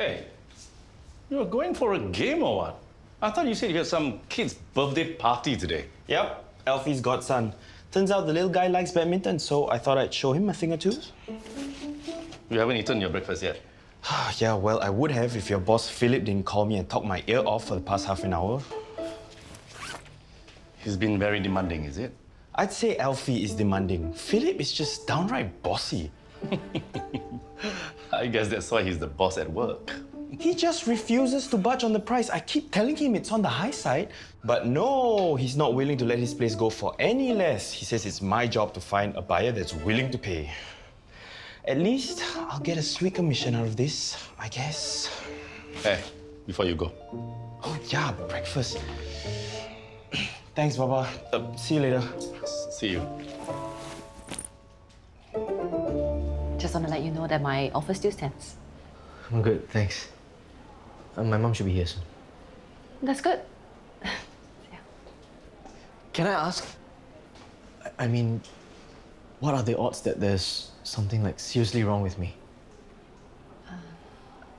Hey, you're going for a game or what? I thought you said you had some kid's birthday party today. Yep, Alfie's godson. Turns out the little guy likes badminton, so I thought I'd show him a thing or two. You haven't eaten your breakfast yet. Yeah, well, I would have if your boss Philip didn't call me and talk my ear off for the past half an hour. He's been very demanding, is it? I'd say Alfie is demanding. Philip is just downright bossy. I guess that's why he's the boss at work. He just refuses to budge on the price. I keep telling him it's on the high side. But no, he's not willing to let his place go for any less. He says it's my job to find a buyer that's willing to pay. At least I'll get a sweet commission out of this, I guess. Hey, before you go. Oh yeah, breakfast. Thanks, Baba. See you later. See you. Just want to let you know that my offer still stands. I'm good, thanks. My mom should be here soon. That's good. Can I ask? I mean, what are the odds that there's something like seriously wrong with me?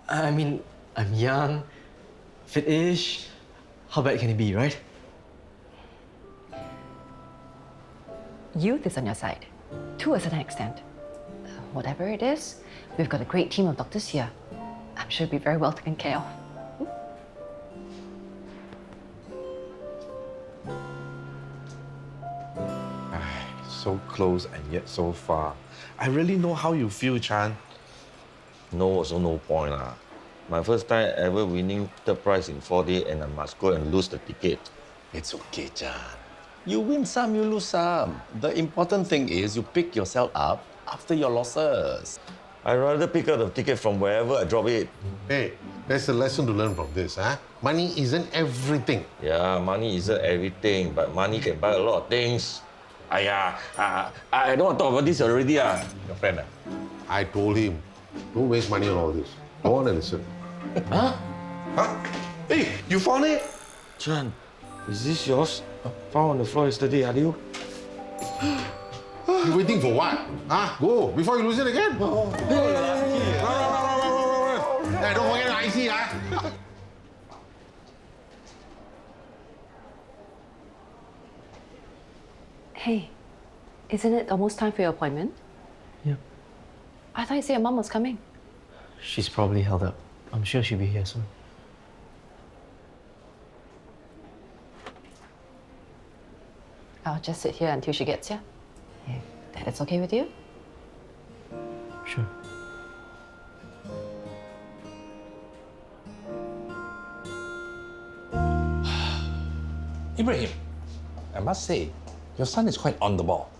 I mean, I'm young, fit-ish. How bad can it be, right? Youth is on your side, to a certain extent. Whatever it is, we've got a great team of doctors here. I'm sure it'll be very well taken care of. So close and yet so far. I really know how you feel, Chan. No, also no point lah. My first time ever winning third prize in 4 days and I must go and lose the ticket. It's okay, Chan. You win some, you lose some. The important thing is you pick yourself up after your losses. I'd rather pick up the ticket from wherever I drop it. Hey, there's a lesson to learn from this, huh? Money isn't everything. Yeah, money isn't everything, but money can buy a lot of things. I don't want to talk about this already. Your friend. I told him, don't waste money on all this. I want to listen. Huh? Huh? Hey, you found it? Chan, is this yours? Found on the floor yesterday, are you? You waiting for what? Huh? Go, before you lose it again. Run. Hey, don't forget the IC, huh? Hey, isn't it almost time for your appointment? Yeah. I thought you said your mom was coming. She's probably held up. I'm sure she'll be here soon. I'll just sit here until she gets here. If that's okay with you? Sure. Ibrahim, I must say, your son is quite on the ball.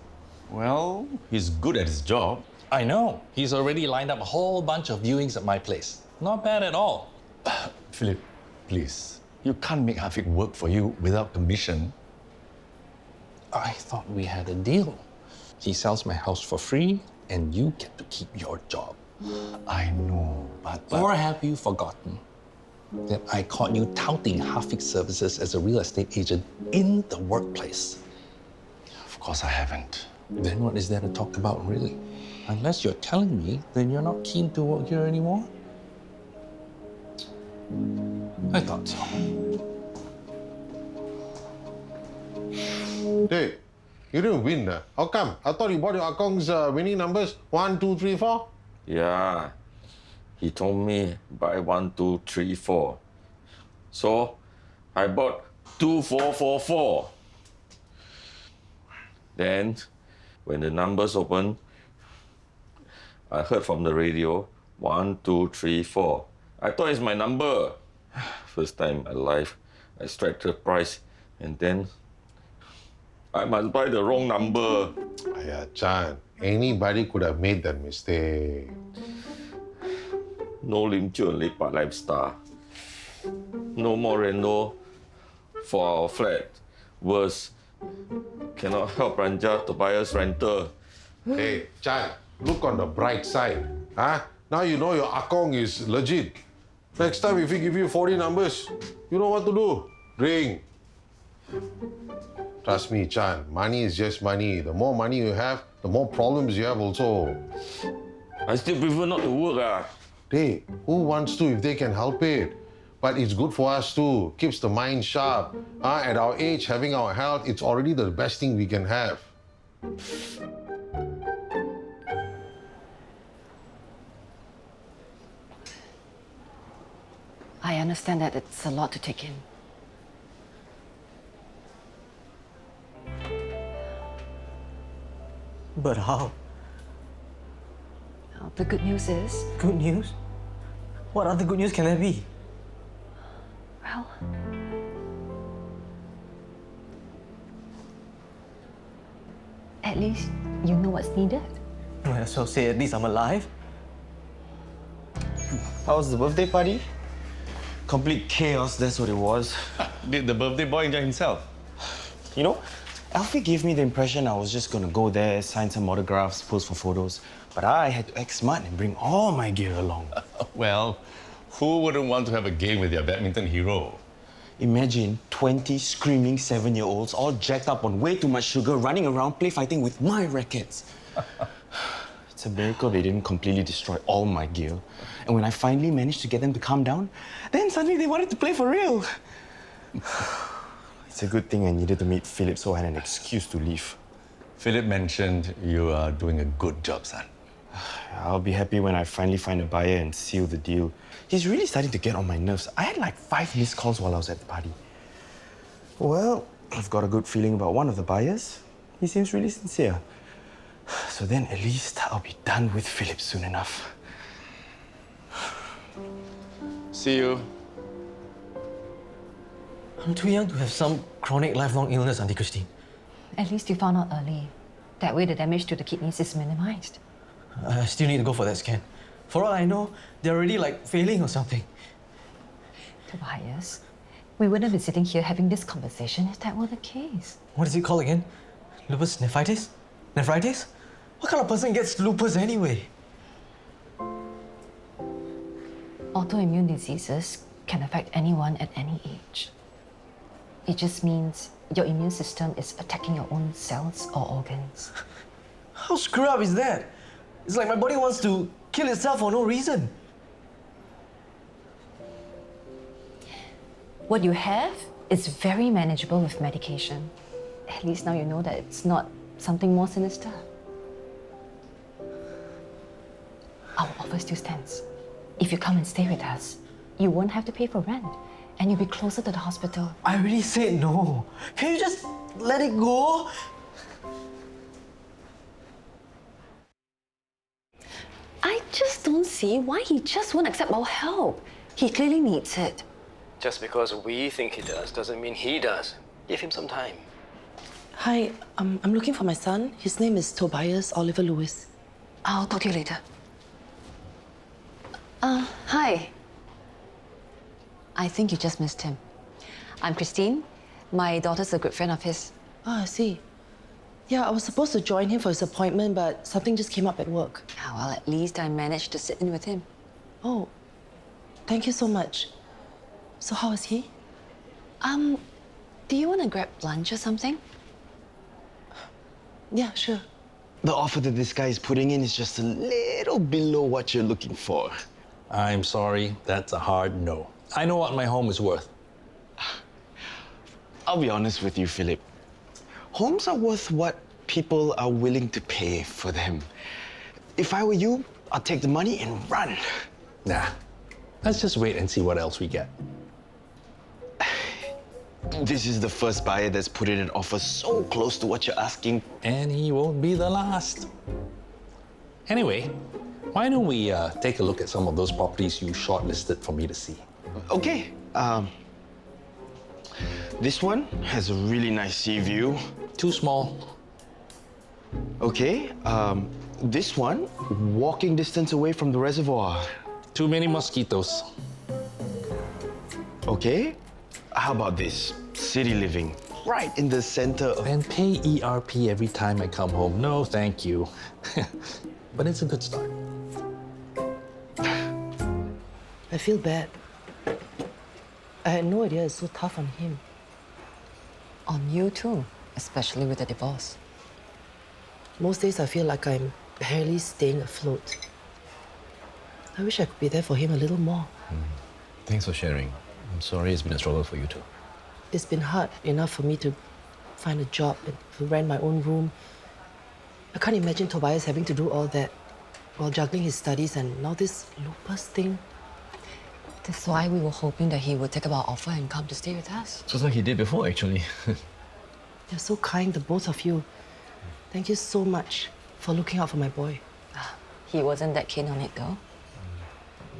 Well, he's good at his job. I know. He's already lined up a whole bunch of viewings at my place. Not bad at all. Philip, please. You can't make Hafiq work for you without commission. I thought we had a deal. He sells my house for free, and you get to keep your job. I know, but... Or have you forgotten that I caught you touting Hafiq's services as a real estate agent in the workplace? Of course I haven't. Then what is there to talk about, really? Unless you're telling me, then you're not keen to work here anymore? I thought so. Hey, you didn't win. How come? I thought you bought your Akong's winning numbers 1, 2, 3, 4. Yeah. He told me buy 1, 2, 3, 4. So I bought 2, 4, 4, 4. Then when the numbers opened, I heard from the radio 1, 2, 3, 4. I thought it's my number. First time in my life, I strike the price and then I must buy the wrong number. Aya, Chan, anybody could have made that mistake. No Lim Chu and Lepak lifestyle. No more reno for our flat. Worse, cannot help Ranja Tobias rental. Hey, Chan, look on the bright side. Huh? Now you know your Akong is legit. Next time if he give you 40 numbers, you know what to do. Ring. Trust me, Chan, money is just money. The more money you have, the more problems you have also. I still prefer not to work. Hey, who wants to if they can help it? But it's good for us too. Keeps the mind sharp. At our age, having our health, it's already the best thing we can have. I understand that it's a lot to take in. But how? Now, the good news is, Good news? What other good news can there be? well, at least you know what's needed. Well, so say at least I'm alive. How was the birthday party? Complete chaos, that's what it was. Did the birthday boy enjoy himself? You know, Alfie gave me the impression I was just gonna go there, sign some autographs, pose for photos. But I had to act smart and bring all my gear along. Well, who wouldn't want to have a game with their badminton hero? Imagine 20 screaming 7-year-olds all jacked up on way too much sugar running around play fighting with my rackets. It's a miracle they didn't completely destroy all my gear. And when I finally managed to get them to calm down, then suddenly they wanted to play for real. It's a good thing I needed to meet Philip so I had an excuse to leave. Philip mentioned you are doing a good job, son. I'll be happy when I finally find a buyer and seal the deal. He's really starting to get on my nerves. I had like 5 missed calls while I was at the party. Well, I've got a good feeling about one of the buyers. He seems really sincere. So then at least I'll be done with Philip soon enough. See you. I'm too young to have some chronic lifelong illness, Auntie Christine. At least you found out early. That way the damage to the kidneys is minimized. I still need to go for that scan. For all I know, they're already like failing or something. Tobias, we wouldn't be sitting here having this conversation if that were the case. What is it called again? Lupus nephritis? Nephritis? What kind of person gets lupus anyway? Autoimmune diseases can affect anyone at any age. It just means your immune system is attacking your own cells or organs. How screwed up is that? It's like my body wants to kill itself for no reason. What you have is very manageable with medication. At least now you know that it's not something more sinister. Our offer still stands. If you come and stay with us, you won't have to pay for rent and you'll be closer to the hospital. I already said no. Can you just let it go? I just don't see why he just won't accept our help. He clearly needs it. Just because we think he does doesn't mean he does. Give him some time. Hi, I'm looking for my son. His name is Tobias Oliver Lewis. I'll talk to you later. Hi. I think you just missed him. I'm Christine. My daughter's a good friend of his. Oh, I see. Yeah, I was supposed to join him for his appointment, but something just came up at work. Well, at least I managed to sit in with him. Oh, thank you so much. So how is he? Do you want to grab lunch or something? Yeah, sure. The offer that this guy is putting in is just a little below what you're looking for. I'm sorry, that's a hard no. I know what my home is worth. I'll be honest with you, Philip. Homes are worth what people are willing to pay for them. If I were you, I'd take the money and run. Nah, let's just wait and see what else we get. This is the first buyer that's put in an offer so close to what you're asking. And he won't be the last. Anyway, why don't we take a look at some of those properties you shortlisted for me to see? Okay. This one has a really nice sea view. Too small. Okay. This one, walking distance away from the reservoir. Too many mosquitoes. Okay. How about this? City living. Right in the center of... And pay ERP every time I come home. No, thank you. But it's a good start. I feel bad. I had no idea it's so tough on him. On you too, especially with the divorce. Most days I feel like I'm barely staying afloat. I wish I could be there for him a little more. Thanks for sharing. I'm sorry it's been a struggle for you too. It's been hard enough for me to find a job and to rent my own room. I can't imagine Tobias having to do all that while juggling his studies and now this lupus thing. That's why we were hoping that he would take up our offer and come to stay with us. Just like he did before, actually. You're so kind, the both of you. Thank you so much for looking out for my boy. He wasn't that keen on it though.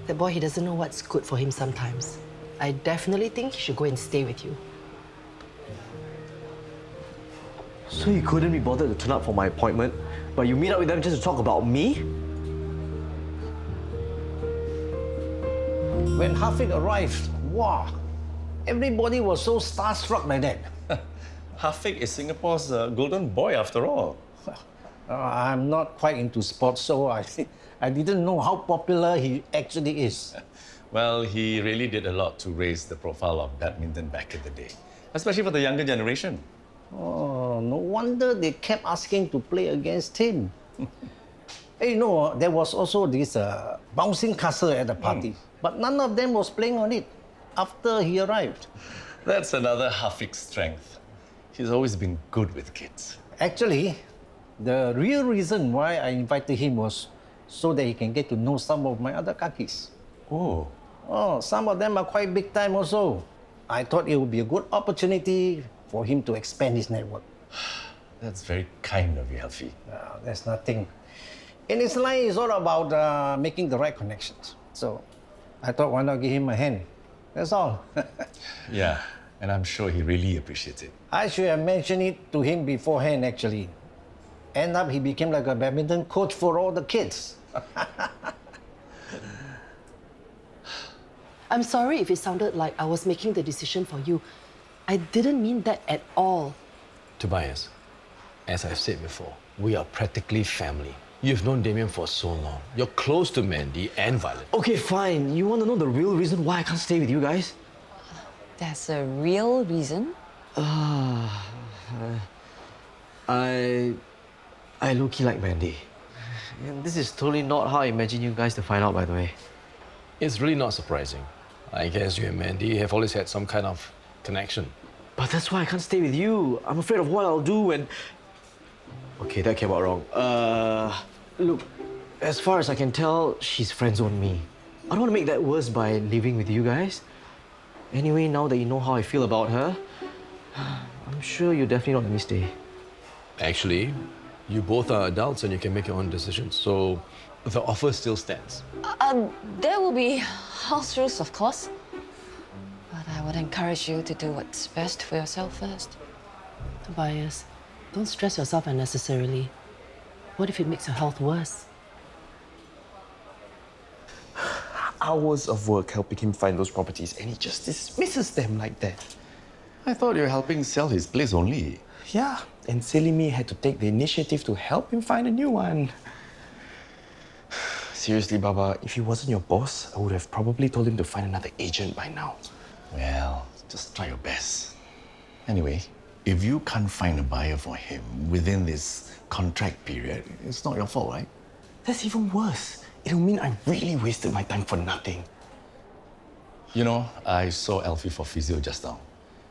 The boy, he doesn't know what's good for him sometimes. I definitely think he should go and stay with you. So you couldn't be bothered to turn up for my appointment, but you meet up with them just to talk about me? When Hafiq arrived, wow, everybody was so starstruck by that. Hafiq is Singapore's golden boy after all. I'm not quite into sports, so I didn't know how popular he actually is. Well, he really did a lot to raise the profile of badminton back in the day, especially for the younger generation. Oh, no wonder they kept asking to play against him. Hey, no, there was also this bouncing castle at the party, but none of them was playing on it after he arrived. That's another Hafiq's strength. He's always been good with kids. Actually, the real reason why I invited him was so that he can get to know some of my other kakis. Oh. Oh, some of them are quite big time also. I thought it would be a good opportunity for him to expand his network. That's very kind of you, Alfie. There's nothing. In his line, it's all about making the right connections. So I thought, why not give him a hand? That's all. Yeah, and I'm sure he really appreciates it. I should have mentioned it to him beforehand, actually. End up, he became like a badminton coach for all the kids. I'm sorry if it sounded like I was making the decision for you. I didn't mean that at all. Tobias, as I've said before, we are practically family. You've known Damien for so long. You're close to Mandy and Violet. Okay, fine. You want to know the real reason why I can't stay with you guys? There's a real reason. I low-key like Mandy. And this is totally not how I imagine you guys to find out, by the way. It's really not surprising. I guess you and Mandy have always had some kind of connection. But that's why I can't stay with you. I'm afraid of what I'll do when... Okay, that came out wrong. Look, as far as I can tell, she's friend-zoned me. I don't want to make that worse by living with you guys. Anyway, now that you know how I feel about her, I'm sure you'll definitely not let me stay. Actually, you both are adults and you can make your own decisions, so the offer still stands. There will be house rules, of course. But I would encourage you to do what's best for yourself first. Tobias, don't stress yourself unnecessarily. What if it makes your health worse? Hours of work helping him find those properties, and he just dismisses them like that. I thought you were helping sell his place only. Yeah, and silly me had to take the initiative to help him find a new one. Seriously, Baba, if he wasn't your boss, I would have probably told him to find another agent by now. Well, just try your best. Anyway, if you can't find a buyer for him within this contract period, it's not your fault, right? That's even worse. It'll mean I really wasted my time for nothing. You know, I saw Alfie for physio just now.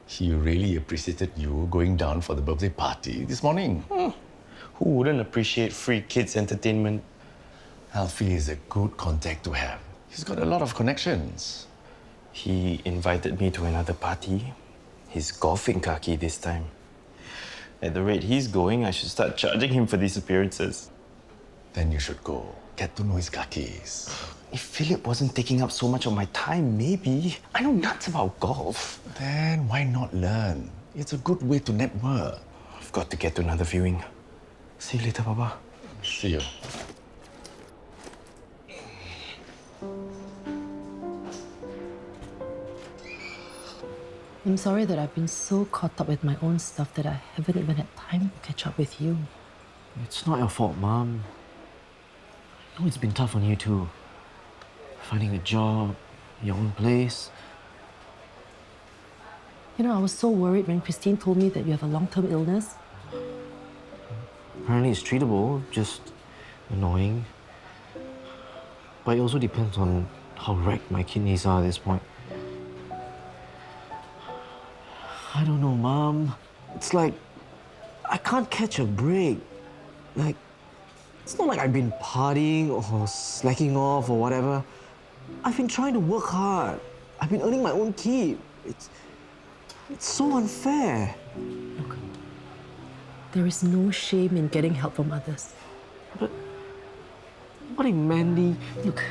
He really appreciated you going down for the birthday party this morning. Who wouldn't appreciate free kids' entertainment? Alfie is a good contact to have. He's got a lot of connections. He invited me to another party. He's golfing khaki this time. At the rate he's going, I should start charging him for these appearances. Then you should go. Get to know his kakis. If Philip wasn't taking up so much of my time, maybe. I know nuts about golf. Then why not learn? It's a good way to network. I've got to get to another viewing. See you later, Baba. See you. I'm sorry that I've been so caught up with my own stuff that I haven't even had time to catch up with you. It's not your fault, Mom. I know it's been tough on you too. Finding a job, your own place. You know, I was so worried when Christine told me that you have a long-term illness. Apparently it's treatable, just annoying. But it also depends on how wrecked my kidneys are at this point. I don't know, Mom. It's like I can't catch a break. Like, it's not like I've been partying or slacking off or whatever. I've been trying to work hard. I've been earning my own keep. It's so unfair. Look, there is no shame in getting help from others. But what if Mandy... Look,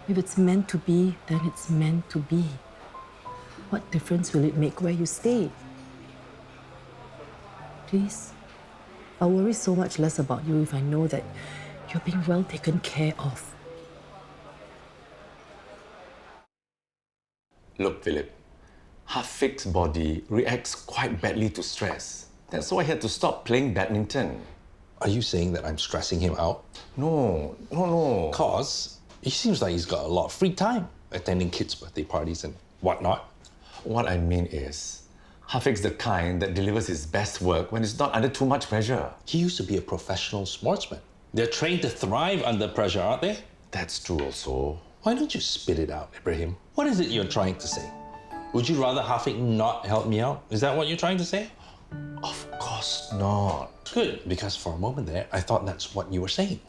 if it's meant to be, then it's meant to be. What difference will it make where you stay? Please, I'll worry so much less about you if I know that you're being well taken care of. Look, Philip, Hafiq's body reacts quite badly to stress. That's why he had to stop playing badminton. Are you saying that I'm stressing him out? No. Because he seems like he's got a lot of free time attending kids' birthday parties and whatnot. What I mean is, Hafiq's the kind that delivers his best work when it's not under too much pressure. He used to be a professional sportsman. They're trained to thrive under pressure, aren't they? That's true also. Why don't you spit it out, Ibrahim? What is it you're trying to say? Would you rather Hafiq not help me out? Is that what you're trying to say? Of course not. Good, because for a moment there, I thought that's what you were saying.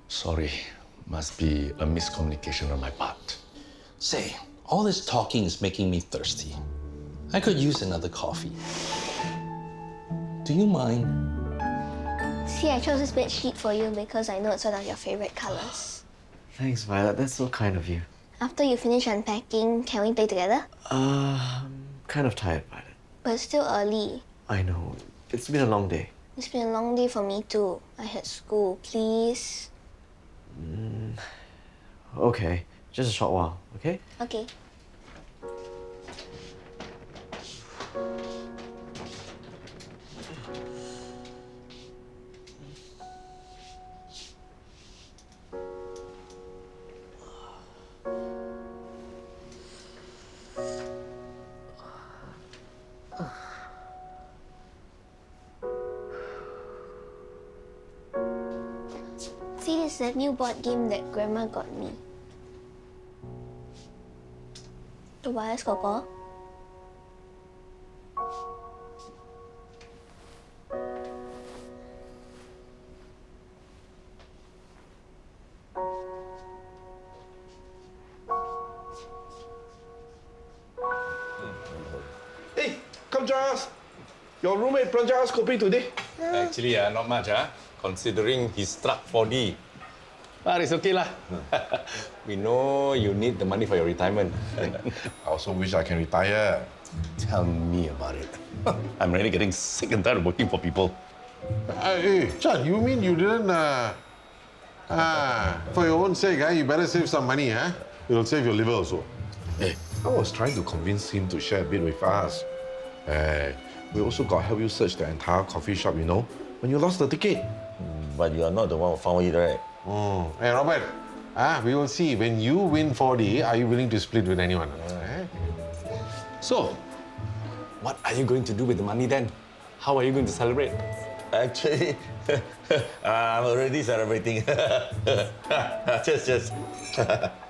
Sorry, must be a miscommunication on my part. Say, all this talking is making me thirsty. I could use another coffee. Do you mind? See, I chose this bed sheet for you because I know it's one of your favorite colors. Thanks, Violet. That's so kind of you. After you finish unpacking, can we play together? I'm kind of tired, Violet. But it's still early. I know. It's been a long day. It's been a long day for me too. I had school. Please? Okay, just a short while, okay? Okay. See, this is the new board game that Grandma got me. Tobias Koko. Hey, come join us. Your roommate Pranjal is coping today. Actually, not much, considering he struck 4D. But it's okay lah. We know you need the money for your retirement. I also wish I can retire. Tell me about it. I'm really getting sick and tired of working for people. Hey, Chan, you mean you didn't... for your own sake, you better save some money, huh? It'll save your liver also. Hey, I was trying to convince him to share a bit with us. We also got to help you search the entire coffee shop, you know, when you lost the ticket. But you are not the one who found it, right? Hey, Robert, we will see. When you win 4D, are you willing to split with anyone? So, what are you going to do with the money then? How are you going to celebrate? Actually, I'm already celebrating. Just.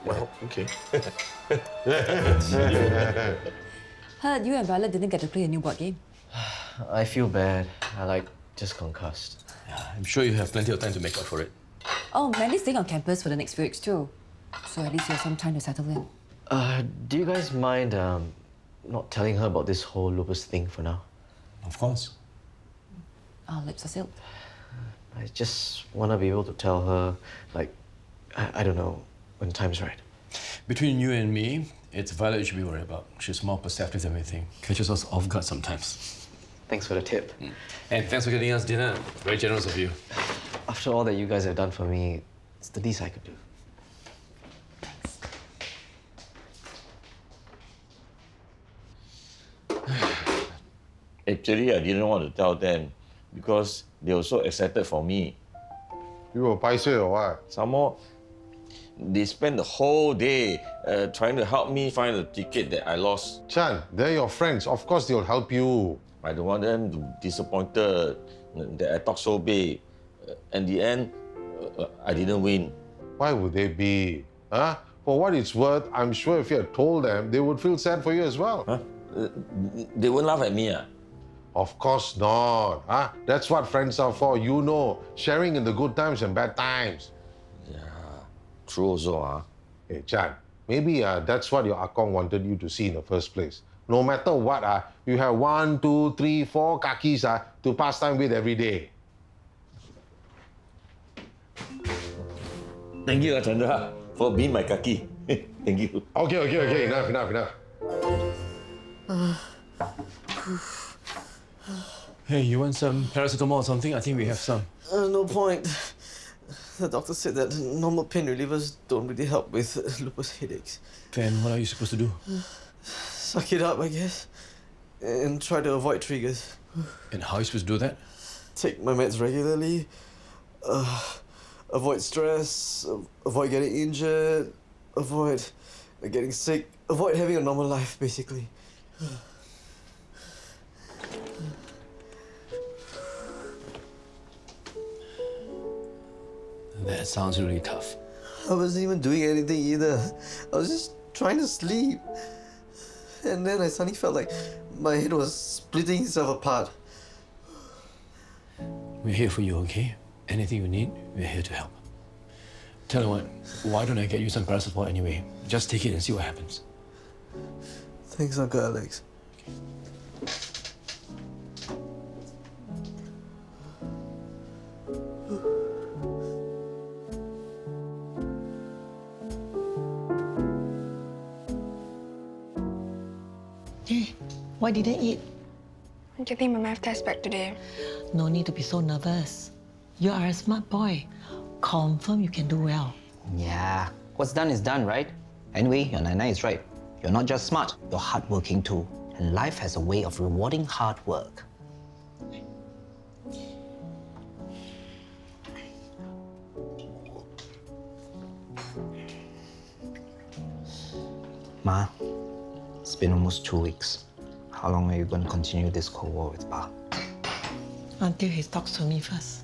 Well, okay. Heard you and Violet didn't get to play a new board game. I feel bad. I just concussed. I'm sure you have plenty of time to make up for it. Oh, Mandy's staying on campus for the next few weeks too. So at least you have some time to settle in. Do you guys mind not telling her about this whole lupus thing for now? Of course. Our lips are sealed. I just want to be able to tell her, I don't know, when time's right. Between you and me, it's Violet you should be worried about. She's more perceptive than we think. Catches us off guard sometimes. Thanks for the tip. And thanks for getting us dinner. Very generous of you. After all that you guys have done for me, it's the least I could do. Actually, I didn't want to tell them because they were so excited for me. You were paiseh or what? Some more, they spent the whole day trying to help me find the ticket that I lost. Chan, they're your friends. Of course they'll help you. I don't want them to be disappointed that I talk so big. In the end, I didn't win. Why would they be? Huh? For what it's worth, I'm sure if you had told them, they would feel sad for you as well. Huh? They won't laugh at me. Of course not. Huh? That's what friends are for, you know. Sharing in the good times and bad times. Yeah, true also. Hey, Chan, maybe that's what your Akong wanted you to see in the first place. No matter what, you have 1, 2, 3, 4 kakis to pass time with every day. Thank you, Chandra, for being my kaki. Thank you. Okay, enough. Hey, you want some paracetamol or something? I think we have some. No point. The doctor said that normal pain relievers don't really help with lupus headaches. Then what are you supposed to do? Suck it up, I guess. And try to avoid triggers. And how are you supposed to do that? Take my meds regularly. Avoid stress. Avoid getting injured. Avoid getting sick. Avoid having a normal life, basically. That sounds really tough. I wasn't even doing anything either. I was just trying to sleep. And then I suddenly felt like my head was splitting itself apart. We're here for you, okay? Anything you need, we're here to help. Tell you what, why don't I get you some paracetamol anyway? Just take it and see what happens. Thanks, Uncle Alex. Hey, why didn't eat? I'm getting my math test back today. No need to be so nervous. You are a smart boy. Confirm you can do well. Yeah, what's done is done, right? Anyway, your Nana is right. You're not just smart, you're hardworking too. And life has a way of rewarding hard work. Ma, it's been almost 2 weeks. How long are you going to continue this Cold War with Pa? Until he talks to me first.